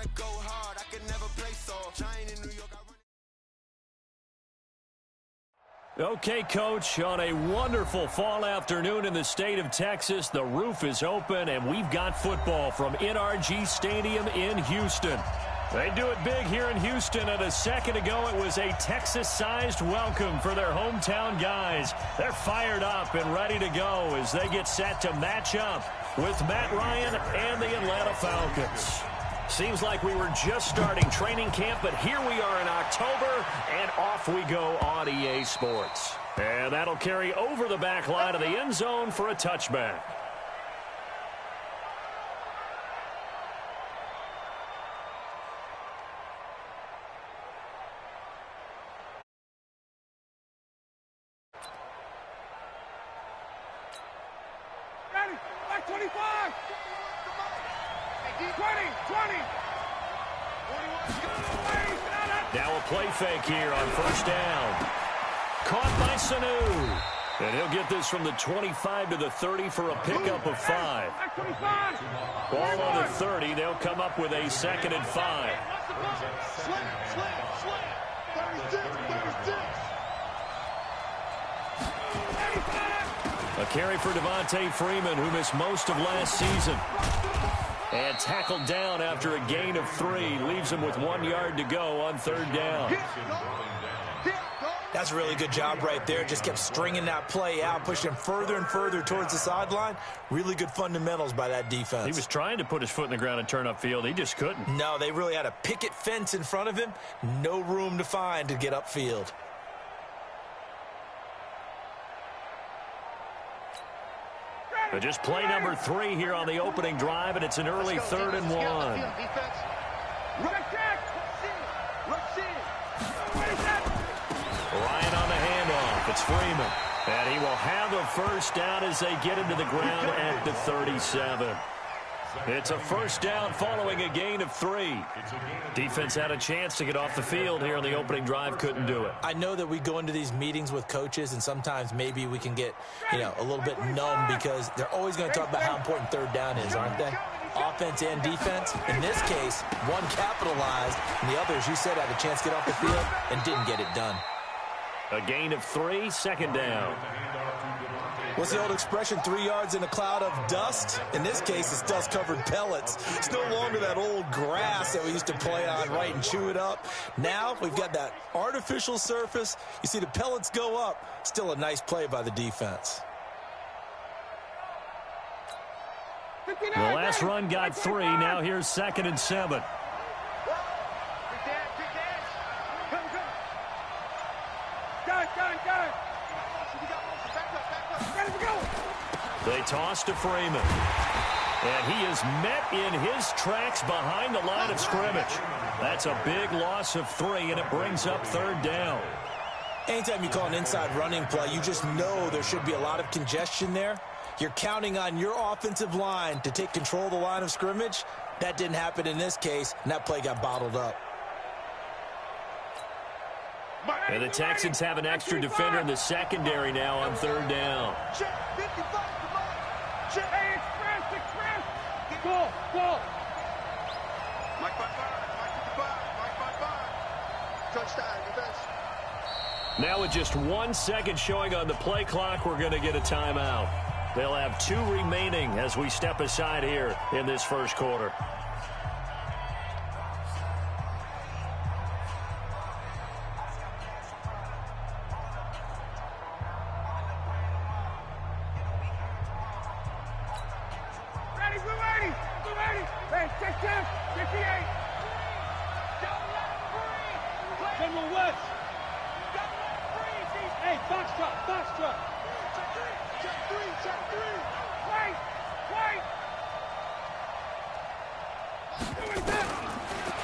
gotta go hard. I can never play soft. I ain't in New York. Okay, Coach, on a wonderful fall afternoon in the state of Texas, the roof is open, and we've got football from NRG Stadium in Houston. They do it big here in Houston, and a second ago it was a Texas-sized welcome for their hometown guys. They're fired up and ready to go as they get set to match up with Matt Ryan and the Atlanta Falcons. Seems like we were just starting training camp, but here we are in October, and off we go on EA Sports. And that'll carry over the back line of the end zone for a touchback. Ready, back 25. 20. Now a play fake here on first down. Caught by Sanu. And he'll get this from the 25 to the 30 for a pickup of 5. Ball on the 30. They'll come up with a 2nd and 5. A carry for Devontae Freeman, who missed most of last season. And tackled down after a gain of 3. Leaves him with 1 yard to go on 3rd down. That's a really good job right there. Just kept stringing that play out, pushing him further and further towards the sideline. Really good fundamentals by that defense. He was trying to put his foot in the ground and turn upfield. He just couldn't. No, they really had a picket fence in front of him. No room to find to get upfield. Just play number 3 here on the opening drive, and it's an early 3rd and 1. Ryan on the handoff. It's Freeman. And he will have a first down as they get into the ground at the 37. It's a first down following a gain of 3. Defense had a chance to get off the field here on the opening drive, couldn't do it. I know that we go into these meetings with coaches, and sometimes maybe we can get, a little bit numb because they're always going to talk about how important 3rd down is, aren't they? Offense and defense. In this case, one capitalized, and the other, as you said, had a chance to get off the field and didn't get it done. A gain of 3, 2nd down. What's the old expression, 3 yards in a cloud of dust? In this case, it's dust-covered pellets. It's no longer that old grass that we used to play on, right, and chew it up. Now we've got that artificial surface. You see the pellets go up. Still a nice play by the defense. The last run got 3. Now here's 2nd and 7. They toss to Freeman. And he is met in his tracks behind the line of scrimmage. That's a big loss of 3, and it brings up 3rd down. Anytime you call an inside running play, you just know there should be a lot of congestion there. You're counting on your offensive line to take control of the line of scrimmage. That didn't happen in this case, and that play got bottled up. And the Texans have an extra defender in the secondary now on 3rd down. Now with just 1 second showing on the play clock, we're going to get a timeout. They'll have 2 remaining as we step aside here in this first quarter.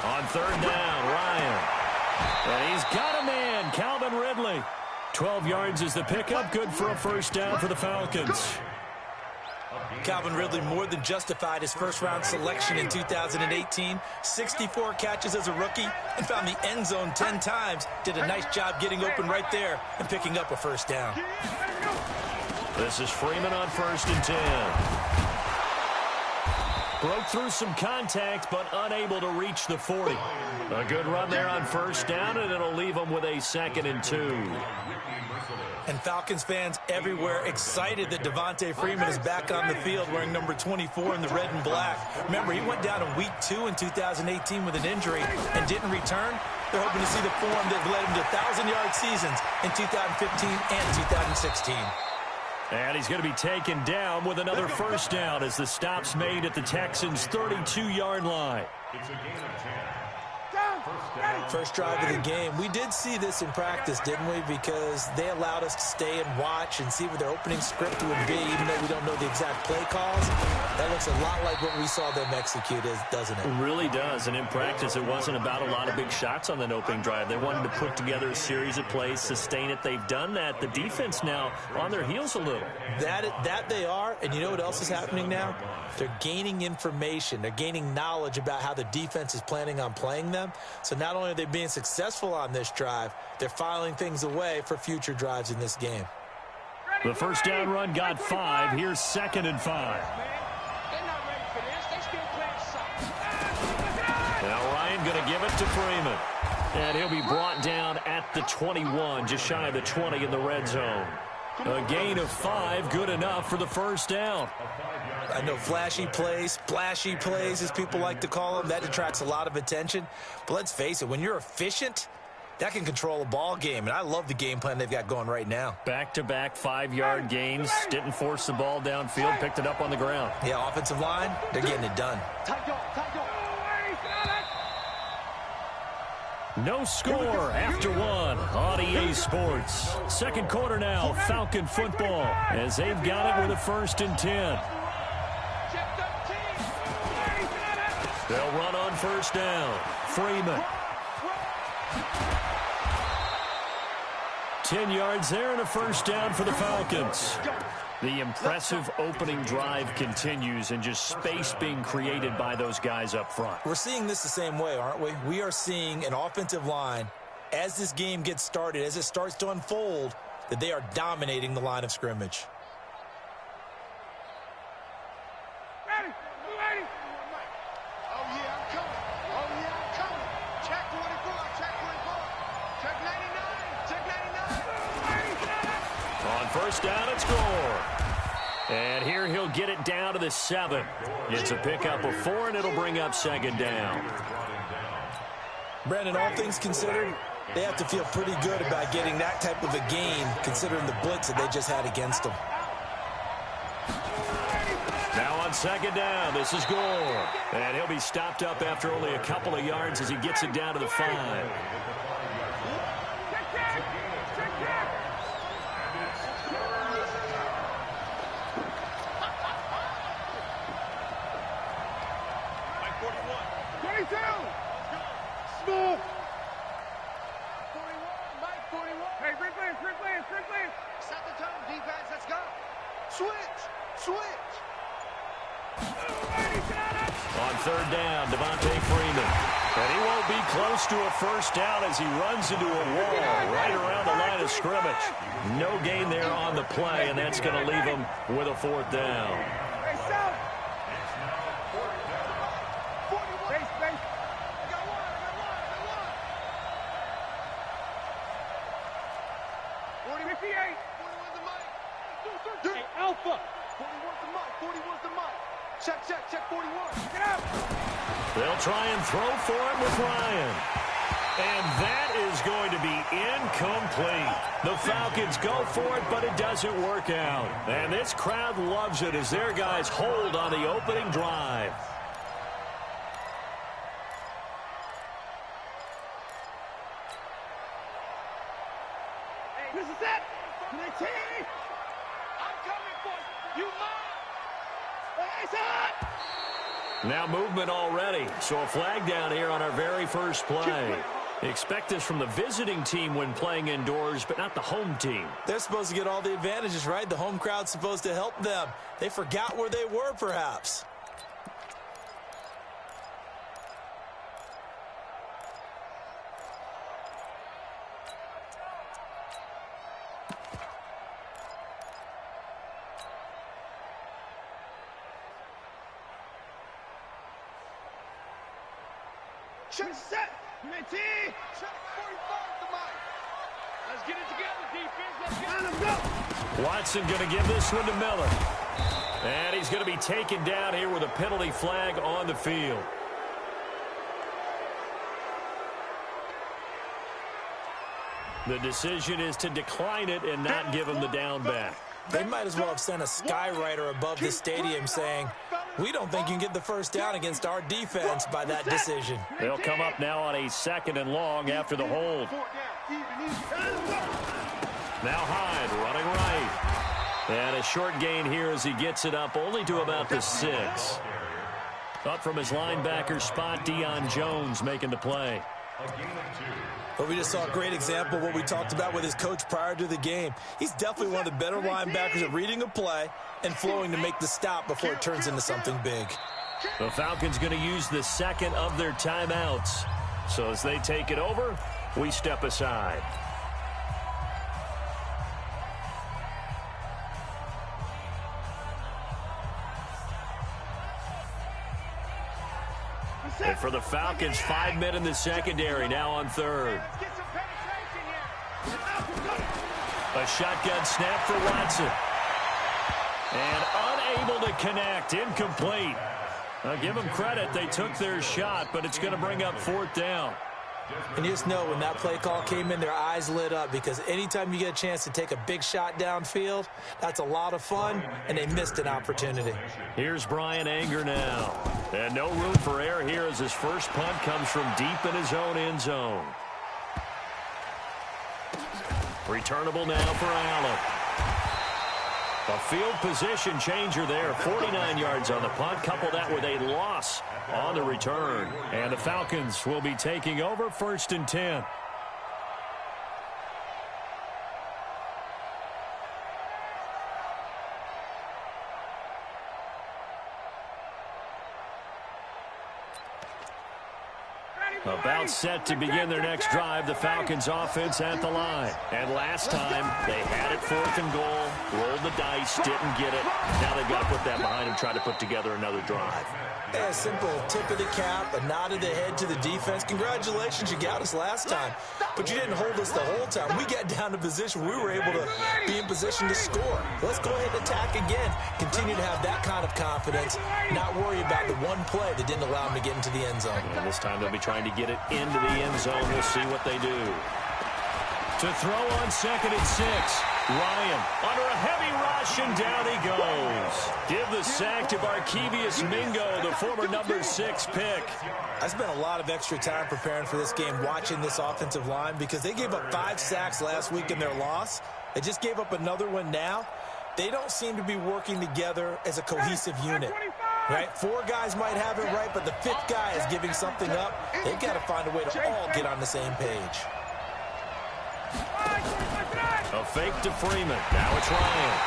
On 3rd down, Ryan. And he's got a man, Calvin Ridley. 12 yards is the pickup, good for a first down for the Falcons. Calvin Ridley more than justified his first-round selection in 2018. 64 catches as a rookie and found the end zone 10 times. Did a nice job getting open right there and picking up a first down. This is Freeman on 1st and 10. Broke through some contact, but unable to reach the 40. A good run there on first down, and it'll leave them with a 2nd and 2. And Falcons fans everywhere excited that Devontae Freeman is back on the field wearing number 24 in the red and black. Remember, he went down in week 2 in 2018 with an injury and didn't return. They're hoping to see the form that led him to 1,000-yard seasons in 2015 and 2016. And he's going to be taken down with another first down as the stop's made at the Texans' 32-yard line. It's a gain of 10. First drive of the game. We did see this in practice, didn't we? Because they allowed us to stay and watch and see what their opening script would be, even though we don't know the exact play calls. That looks a lot like what we saw them execute, doesn't it? It really does. And in practice, it wasn't about a lot of big shots on that opening drive. They wanted to put together a series of plays, sustain it. They've done that. The defense now on their heels a little. That they are. And you know what else is happening now? They're gaining information. They're gaining knowledge about how the defense is planning on playing them. So not only are they being successful on this drive, they're filing things away for future drives in this game. The first down run got 5. Here's 2nd and 5. Now Ryan going to give it to Freeman. And he'll be brought down at the 21, just shy of the 20 in the red zone. A gain of 5, good enough for the first down. I know flashy plays, splashy plays, as people like to call them, that attracts a lot of attention. But let's face it, when you're efficient, that can control a ball game. And I love the game plan they've got going right now. Back-to-back 5-yard gains. Didn't force the ball downfield. Picked it up on the ground. Yeah, offensive line, they're getting it done. No score after 1 on EA Sports. Second quarter now, Falcon football, as they've got it with a 1st and 10. They'll run on first down. Freeman. 10 yards there and a first down for the Falcons. The impressive opening drive continues, and just space being created by those guys up front. We're seeing this the same way, aren't we? We are seeing an offensive line, as this game gets started, as it starts to unfold, that they are dominating the line of scrimmage. Ready, ready. Oh, yeah, I'm coming. Oh, yeah, I'm coming. Check 24, check 24. Check 99, check 99. On first down, it's Gore. And here he'll get it down to the 7. It's a pickup of 4, and it'll bring up 2nd down. Brandon, all things considered, they have to feel pretty good about getting that type of a gain, considering the blitz that they just had against them. Now on 2nd down, this is Gore. And he'll be stopped up after only a couple of yards as he gets it down to the 5. Set the tone, defense, let's go. Switch, switch. On 3rd down, Devontae Freeman. And he won't be close to a first down as he runs into a wall right around the line of scrimmage. No gain there on the play, and that's going to leave him with a 4th down. Alpha. 41's the mic, 41's the mic. Check 41. Get out. They'll try and throw for him with Ryan. And that is going to be incomplete. The Falcons go for it, but it doesn't work out. And this crowd loves it as their guys hold on the opening drive. This is it. Nineteen. I'm coming for you. You mine. Now movement already. So a flag down here on our very first play. Expect this from the visiting team when playing indoors, but not the home team. They're supposed to get all the advantages, right? The home crowd's supposed to help them. They forgot where they were, perhaps. Check. Set. Check. 45 to Mike. Let's get it together, defense. Let's go. Watson going to give this one to Miller. And he's going to be taken down here with a penalty flag on the field. The decision is to decline it and not give him the down back. They might as well have sent a skywriter above the stadium saying, we don't think you can get the first down against our defense by that decision. They'll come up now on a 2nd and long after the hold. Now Hyde running right. And a short gain here as he gets it up only to about the 6. Up from his linebacker spot, Deion Jones making the play. But we just saw a great example of what we talked about with his coach prior to the game. He's definitely one of the better linebackers at reading a play and flowing to make the stop before it turns into something big. The Falcons going to use the 2nd of their timeouts. So as they take it over, we step aside. And for the Falcons, 5 men in the secondary, now on 3rd. A shotgun snap for Watson. And unable to connect, incomplete. Now give them credit, they took their shot, but it's going to bring up 4th down. And you just know when that play call came in, their eyes lit up, because anytime you get a chance to take a big shot downfield, that's a lot of fun, and they missed an opportunity. Here's Brian Anger now. And no room for error here as his first punt comes from deep in his own end zone. Returnable now for Allen. A field position changer there. 49 yards on the punt. Couple that with a loss on the return. And the Falcons will be taking over 1st and 10. About set to begin their next drive, the Falcons offense at the line. And last time, they had it 4th and goal, rolled the dice, didn't get it. Now they've got to put that behind them, try to put together another drive. Yeah, simple tip of the cap, a nod of the head to the defense. Congratulations, you got us last time. But you didn't hold us the whole time. We got down to position. We were able to be in position to score. Let's go ahead and attack again. Continue to have that kind of confidence. Not worry about the one play that didn't allow them to get into the end zone. And this time they'll be trying to get it into the end zone. We'll see what they do. To throw on 2nd and 6. Ryan under a heavy rush, and down he goes. Give the sack to Barkevious Mingo, the former number 6 pick. I spent a lot of extra time preparing for this game, watching this offensive line, because they gave up 5 sacks last week in their loss. They just gave up another one now. They don't seem to be working together as a cohesive unit. Right? 4 guys might have it right, but the 5th guy is giving something up. They've got to find a way to all get on the same page. A fake to Freeman. Now it's Ryan.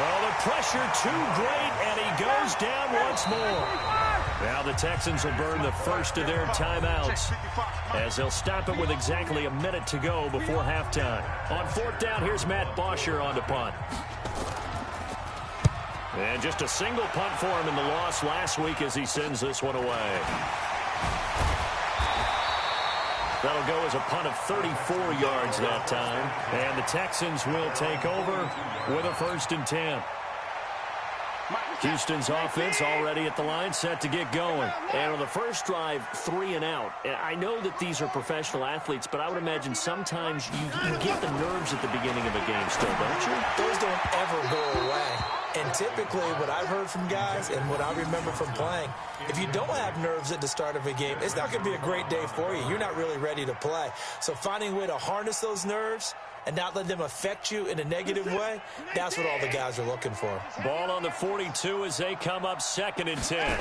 Oh, the pressure too great, and he goes down once more. Now the Texans will burn the first of their timeouts as they'll stop it with exactly a minute to go before halftime. On 4th down, here's Matt Bosher on the punt. And just a single punt for him in the loss last week as he sends this one away. That'll go as a punt of 34 yards that time. And the Texans will take over with a 1st and 10. Houston's offense already at the line, set to get going. And on the first drive, 3 and out. I know that these are professional athletes, but I would imagine sometimes you get the nerves at the beginning of a game still, don't you? Those don't ever go away. And typically what I've heard from guys and what I remember from playing, if you don't have nerves at the start of a game, it's not going to be a great day for you. You're not really ready to play. So finding a way to harness those nerves and not let them affect you in a negative way, that's what all the guys are looking for. Ball on the 42 as they come up 2nd and 10.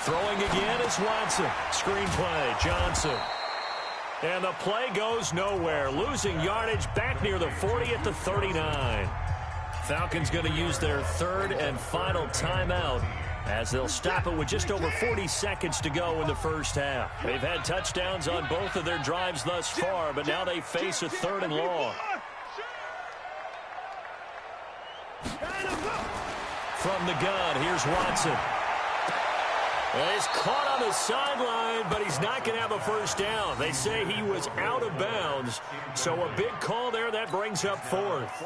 Throwing again is Watson. Screen play, Johnson. And the play goes nowhere. Losing yardage back near the 40 at the 39. Falcons going to use their 3rd and final timeout as they'll stop it with just over 40 seconds to go in the first half. They've had touchdowns on both of their drives thus far, but now they face a 3rd and long. From the gun, here's Watson. He's caught on the sideline, but he's not going to have a first down. They say he was out of bounds, so a big call there. That brings up fourth.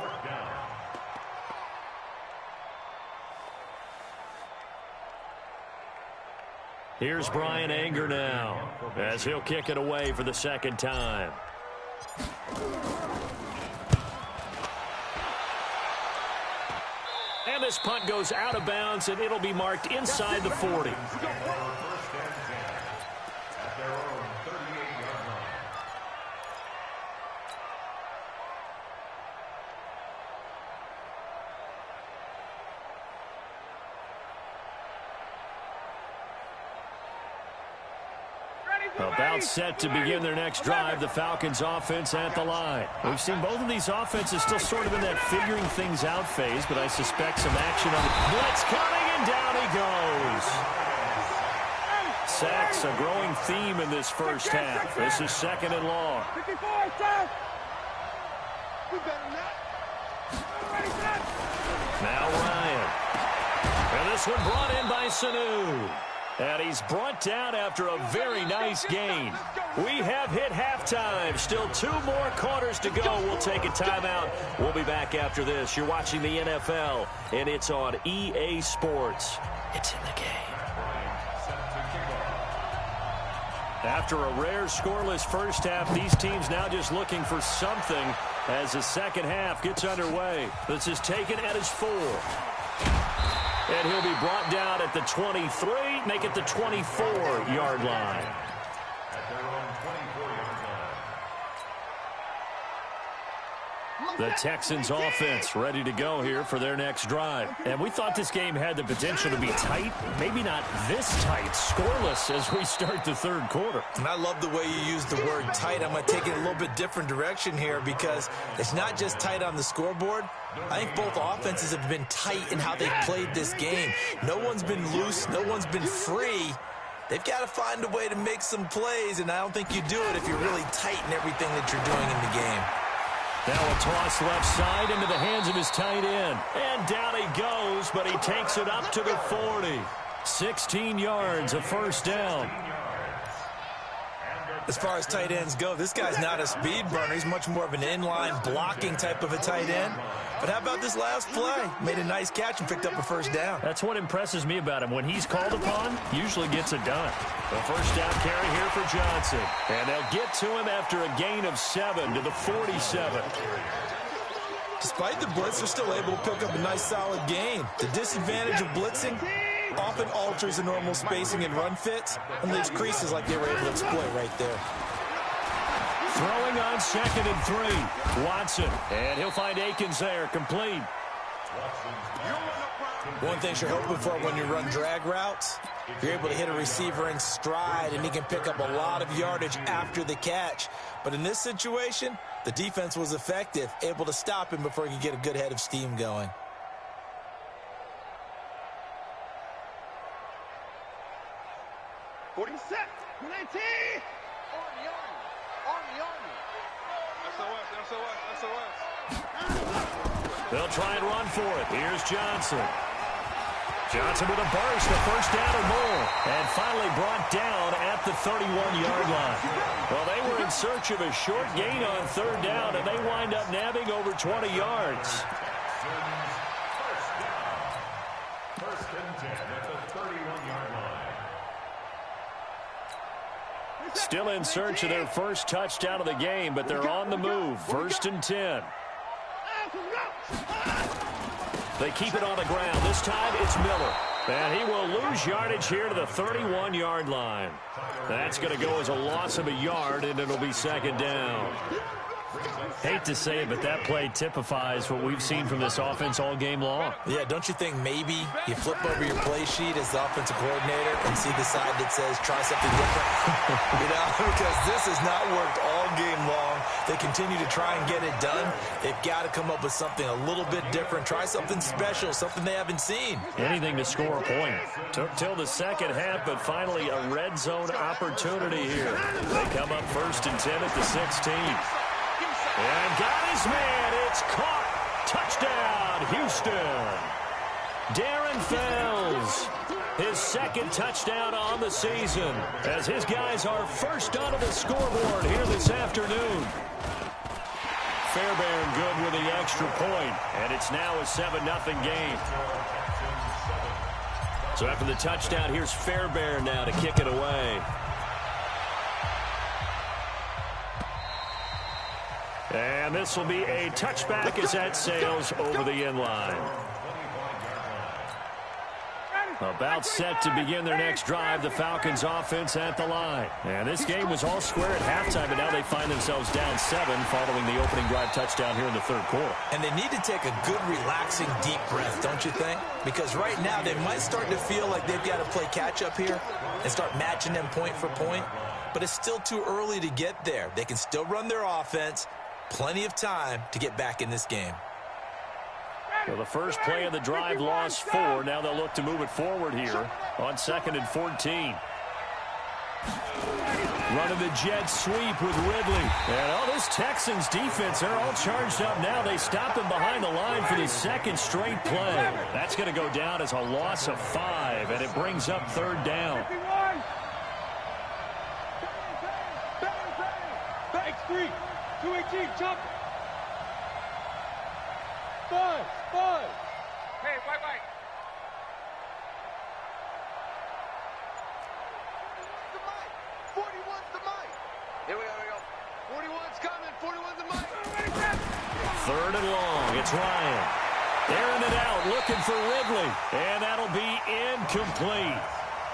Here's Brian Anger now, as he'll kick it away for the second time. And this punt goes out of bounds, and it'll be marked inside the 40. About set to begin their next drive, the Falcons offense at the line. We've seen both of these offenses still sort of in that figuring things out phase, but I suspect some action on the blitz coming, and down he goes. Sacks, a growing theme in this first half. This is second and long. Now Ryan. And this one brought in by Sanu. And he's brought down after a very nice gain. We have hit halftime. Still 2 more quarters to go. We'll take a timeout. We'll be back after this. You're watching the NFL, and it's on EA Sports. It's in the game. After a rare scoreless first half, these teams now just looking for something as the second half gets underway. This is taken at his 4. And he'll be brought down at the 23, make it the 24-yard line. The Texans offense ready to go here for their next drive. And we thought this game had the potential to be tight, maybe not this tight, scoreless as we start the third quarter. And I love the way you use the word tight. I'm going to take it a little bit different direction here because it's not just tight on the scoreboard. I think both offenses have been tight in how they've played this game. No one's been loose. No one's been free. They've got to find a way to make some plays, and I don't think you do it if you're really tight in everything that you're doing in the game. Now a toss left side into the hands of his tight end. And down he goes, but he takes it up to the 40. 16 yards, a first down. As far as tight ends go, this guy's not a speed burner. He's much more of an inline blocking type of a tight end. But how about this last play? Made a nice catch and picked up a first down. That's what impresses me about him. When he's called upon, usually gets it done. The first down carry here for Johnson. And they'll get to him after a gain of 7 to the 47. Despite the blitz, they're still able to pick up a nice solid gain. The disadvantage of blitzing often alters the normal spacing and run fits and leaves creases like they were able to exploit right there. Throwing on 2nd and 3. Watson. And he'll find Akins there, complete. One thing you're hoping for when you run drag routes, you're able to hit a receiver in stride, and he can pick up a lot of yardage after the catch. But in this situation, the defense was effective, able to stop him before he could get a good head of steam going. Set. 19. Army. SOS. They'll try and run for it. Here's Johnson. Johnson with a burst, a first down or more. And finally brought down at the 31-yard line. Well, they were in search of a short gain on third down, and they wind up nabbing over 20 yards. First and 10 at the 31-yard line. Still in search of their first touchdown of the game, but they're on the move. 1st and 10. They keep it on the ground. This time it's Miller. And he will lose yardage here to the 31-yard line. That's going to go as a loss of a yard, and it'll be 2nd down. Hate to say it, but that play typifies what we've seen from this offense all game long. Yeah, don't you think maybe you flip over your play sheet as the offensive coordinator and see the side that says try something different? Because this has not worked all game long. They continue to try and get it done. They've got to come up with something a little bit different. Try something special, something they haven't seen. Anything to score a point. Took till the second half, but finally a red zone opportunity here. They come up 1st and 10 at the 16. And got his man. It's caught. Touchdown, Houston. Darren Fells, his second touchdown on the season, as his guys are first onto the scoreboard here this afternoon. Fairbairn good with the extra point, and it's now a 7-0 game. So after the touchdown, here's Fairbairn now to kick it away. And this will be a touchback as that sails over the end line. About set to begin their next drive, the Falcons offense at the line. And this game was all square at halftime, but now they find themselves down 7 following the opening drive touchdown here in the third quarter. And they need to take a good, relaxing, deep breath, don't you think? Because right now they might start to feel like they've got to play catch-up here and start matching them point for point. But it's still too early to get there. They can still run their offense. Plenty of time to get back in this game. Well, the first play of the drive lost 4. Now they'll look to move it forward here on 2nd and 14. Running the jet sweep with Ridley. And this Texans defense, they're all charged up now. They stop him behind the line for the second straight play. That's going to go down as a loss of 5, and it brings up 3rd down. X3, 218, jump. 5. Hey, white. The mic. 41's the mic. Here we go. 41's coming. 41's the mic. 3rd and long. It's Ryan. Airing it out, looking for Ridley. And that'll be incomplete.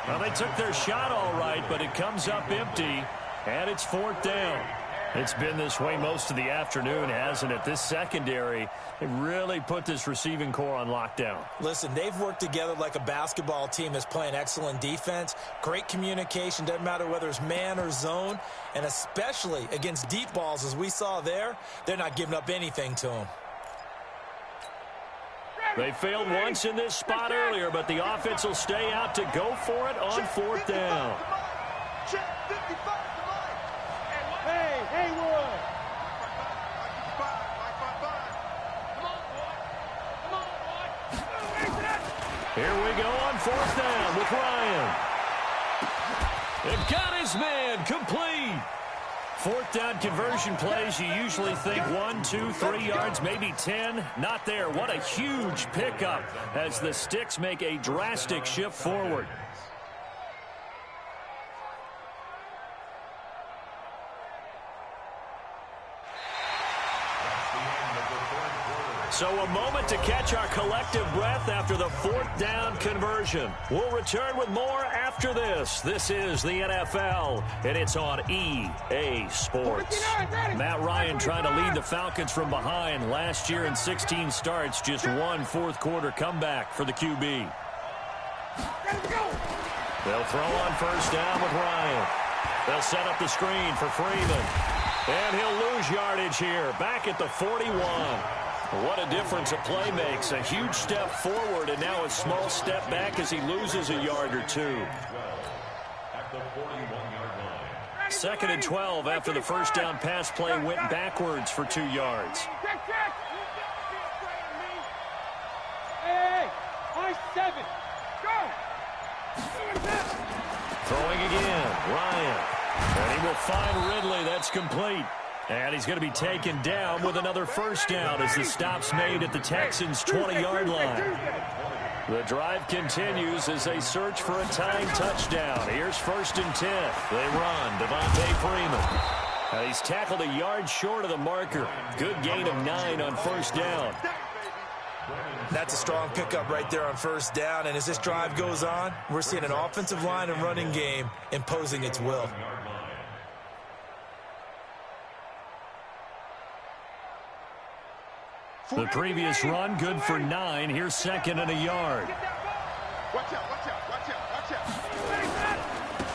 Well, they took their shot all right, but it comes up empty, and it's 4th down. It's been this way most of the afternoon, hasn't it? This secondary, they really put this receiving core on lockdown. Listen, they've worked together like a basketball team that's playing excellent defense. Great communication, doesn't matter whether it's man or zone. And especially against deep balls, as we saw there, they're not giving up anything to them. They failed once in this spot earlier, but the offense will stay out to go for it on 4th down. Check 55. Hey, Haywood. Here we go on 4th down with Ryan. It got his man complete. 4th down conversion plays, you usually think 1, 2, 3 yards, maybe 10. Not there. What a huge pickup as the Sticks make a drastic shift forward. So a moment to catch our collective breath after the 4th down conversion. We'll return with more after this. This is the NFL, and it's on EA Sports. Matt Ryan trying to lead the Falcons from behind. Last year in 16 starts, just 1 fourth-quarter comeback for the QB. They'll throw on 1st down with Ryan. They'll set up the screen for Freeman. And he'll lose yardage here, back at the 41. What a difference a play makes. A huge step forward and now a small step back as he loses a yard or 2. 2nd and 12 after the 1st down pass play went backwards for 2 yards. Hey, I-7. Go. Throwing again, Ryan. And he will find Ridley. That's complete. And he's going to be taken down with another 1st down as the stop's made at the Texans' 20-yard line. The drive continues as they search for a tying touchdown. Here's 1st and 10. They run. Devontae Freeman. And he's tackled a yard short of the marker. Good gain of 9 on 1st down. That's a strong pickup right there on 1st down. And as this drive goes on, we're seeing an offensive line and running game imposing its will. The previous run, good for 9. Here's 2nd and a yard. Watch out.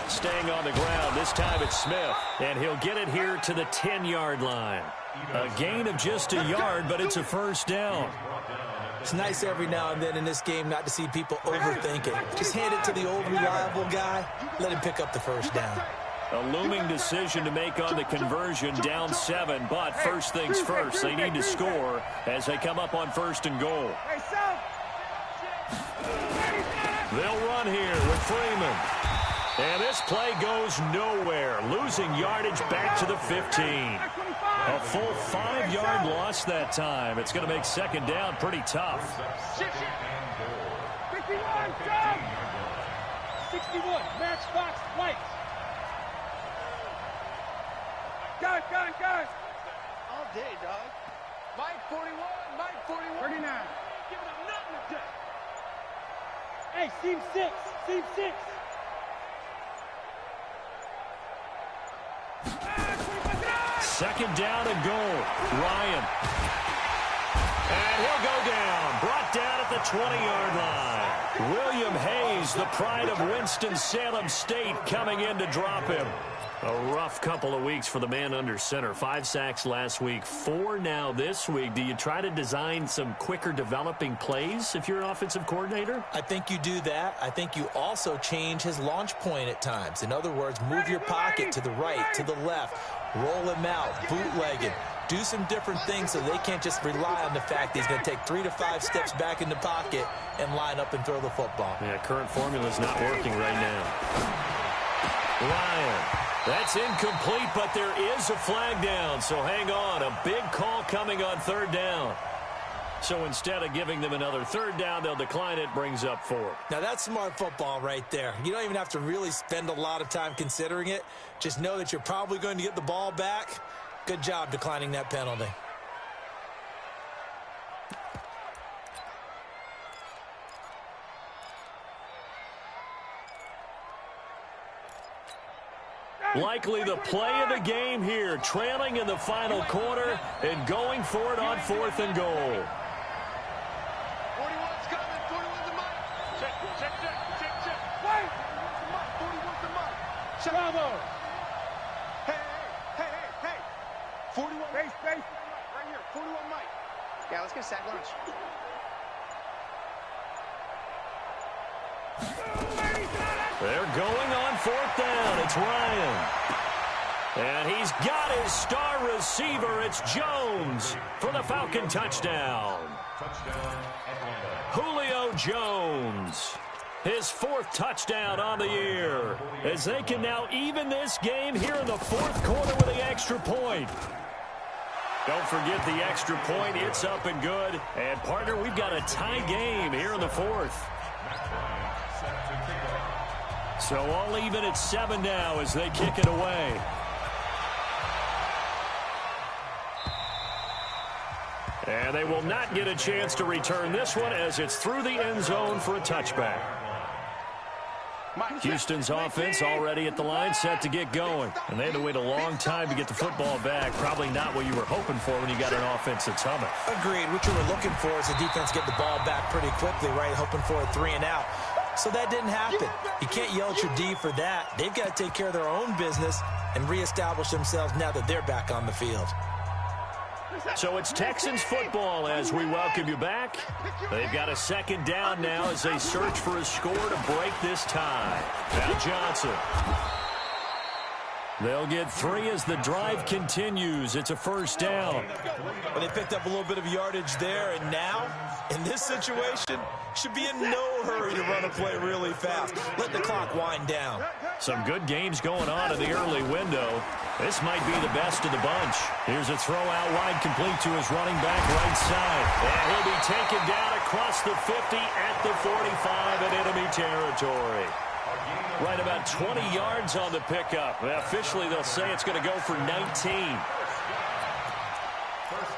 Staying on the ground, this time it's Smith. And he'll get it here to the 10-yard line. A gain of just a yard, but it's a 1st down. It's nice every now and then in this game not to see people overthink it. Just hand it to the old reliable guy. Let him pick up the 1st down. A looming decision to make on the conversion, down 7, but first things first, they need to score as they come up on 1st and goal. They'll run here with Freeman. And this play goes nowhere, losing yardage back to the 15. A full 5-yard loss that time. It's going to make second down pretty tough. 51, John! 61, matchbox white. Gun. All day, dog. Mike 41, Mike 41. 39. Giving up nothing today. Hey, seam 6. Second down and goal. Ryan. And he'll go down. Brought down at the 20-yard line. William Hayes, the pride of Winston-Salem State, coming in to drop him. A rough couple of weeks for the man under center. 5 sacks last week, 4 now this week. Do you try to design some quicker developing plays if you're an offensive coordinator? I think you do that. I think you also change his launch point at times. In other words, move your pocket to the right, to the left, roll him out, bootleg it. Do some different things so they can't just rely on the fact that he's going to take 3 to 5 steps back in the pocket and line up and throw the football. Yeah, current formula is not working right now. Ryan. That's incomplete, but there is a flag down, so hang on. A big call coming on third down. So instead of giving them another third down, they'll decline it, brings up 4. Now, that's smart football right there. You don't even have to really spend a lot of time considering it. Just know that you're probably going to get the ball back. Good job declining that penalty. Likely the play of the game here, trailing in the final quarter and going for it on 4th and goal. 41's coming. 41's the mark. Check. Wait. 41's the mark. Bravo. Hey. 41. Base. Right here. 41 Mike. Yeah, let's get sack lunch. They're going on 4th down. It's Ryan. And he's got his star receiver. It's Jones for the Falcon touchdown. Julio Jones. His 4th touchdown on the year. As they can now even this game here in the 4th quarter with the extra point. Don't forget the extra point. It's up and good. And, partner, we've got a tie game here in the 4th. So all even at 7 now as they kick it away. And they will not get a chance to return this one as it's through the end zone for a touchback. Houston's offense already at the line, set to get going. And they had to wait a long time to get the football back. Probably not what you were hoping for when you got an offense that's humming. Agreed. What you were looking for is the defense get the ball back pretty quickly, right? Hoping for a 3 and out. So that didn't happen. You can't yell at your D for that. They've got to take care of their own business and reestablish themselves now that they're back on the field. So it's Texans football as we welcome you back. They've got a second down now as they search for a score to break this tie. Now Johnson. They'll get 3 as the drive continues. It's a first down. Well, they picked up a little bit of yardage there, and now, in this situation, should be in no hurry to run a play really fast. Let the clock wind down. Some good games going on in the early window. This might be the best of the bunch. Here's a throw out wide, complete to his running back right side. And he'll be taken down across the 50 at the 45 in enemy territory. Right about 20 yards on the pickup. Officially, they'll say it's going to go for 19. First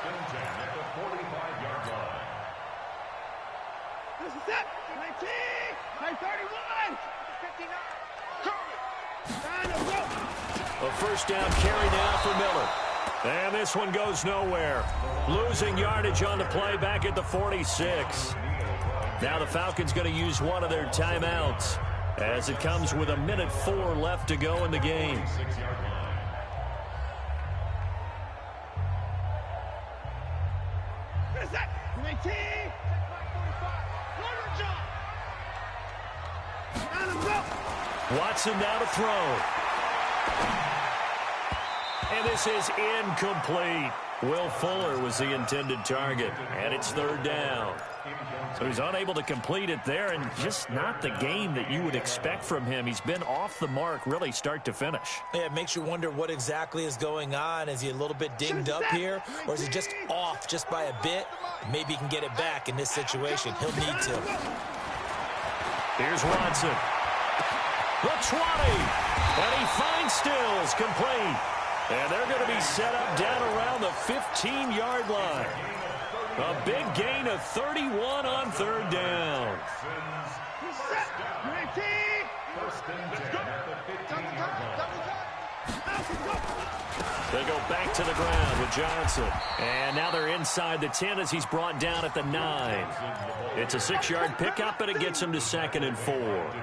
and 10 at the 45-yard line. This is it. 19. 31. 59. A first down carry now for Miller. And this one goes nowhere. Losing yardage on the play back at the 46. Now the Falcons going to use one of their timeouts as it comes with 1:04 left to go in the game. Watson now to throw. And this is incomplete. Will Fuller was the intended target, and it's third down. So he's unable to complete it there, and just not the game that you would expect from him. He's been off the mark really start to finish. Yeah, it makes you wonder what exactly is going on. Is he a little bit dinged up here, or is he just off just by a bit? Maybe he can get it back in this situation. He'll need to. Here's Watson. The 20, and he finds Stills complete. And they're going to be set up down around the 15-yard line. A big gain of 31 on third down. They go back to the ground with Johnson. And now they're inside the 10 as he's brought down at the 9. It's a 6-yard pickup, and it gets him to 2nd and 4.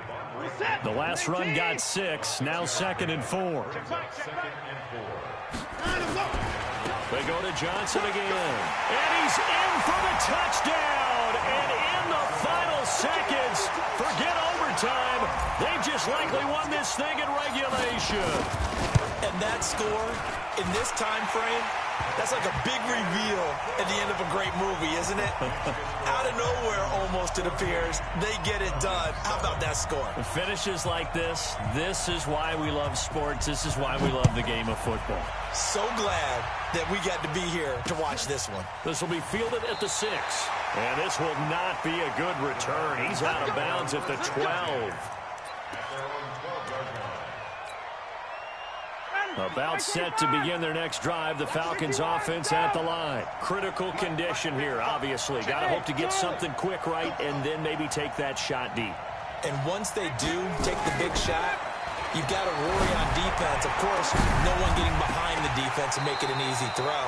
The last run got 6, now 2nd and 4. They go to Johnson again. And he's in for the touchdown. And in the final seconds, forget overtime, they've just likely won this thing in regulation. And that score in this time frame, that's like a big reveal at the end of a great movie, isn't it? Out of nowhere, almost, it appears, they get it done. How about that score? Finishes like this is why we love sports. This is why we love the game of football. So glad that we got to be here to watch this one. This will be fielded at the 6. And this will not be a good return. He's out of bounds at the 12. About set to begin their next drive. The Falcons offense at the line. Critical condition here, obviously. Got to hope to get something quick right and then maybe take that shot deep. And once they do take the big shot, you've got to worry on defense. Of course, no one getting behind the defense and make it an easy throw.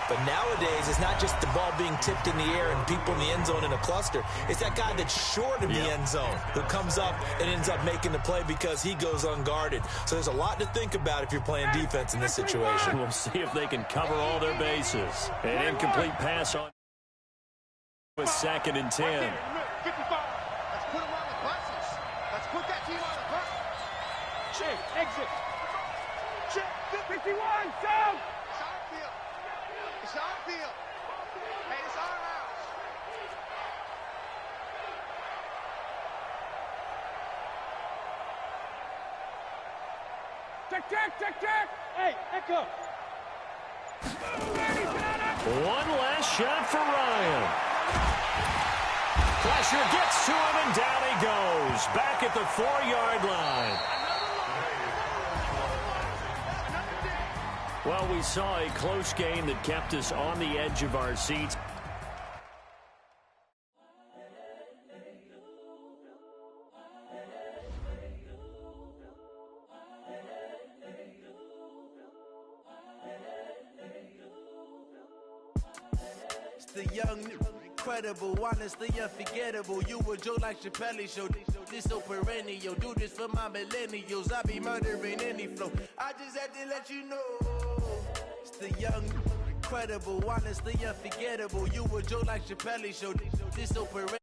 But nowadays, it's not just the ball being tipped in the air and people in the end zone in a cluster. It's that guy that's short of the end zone who comes up and ends up making the play because he goes unguarded. So there's a lot to think about if you're playing defense in this situation. We'll see if they can cover all their bases. An incomplete pass on with 2nd and 10. Let's put him on the buses. Let's put that team on the bus. Check, exit. Check, 51, down. It's our field. It's our field. Hey, it's our house. Check. Hey, Echo. One last shot for Ryan. Pressure gets to him, and down he goes. Back at the 4-yard line. Well, we saw a close game that kept us on the edge of our seats. It's the young, incredible, honestly unforgettable. You a joke like Chappelle Show. This so perennial. Do this for my millennials. I be murdering any flow. I just had to let you know. It's the young, incredible, honestly unforgettable. You a joke like Chappelle Show. This so perennial.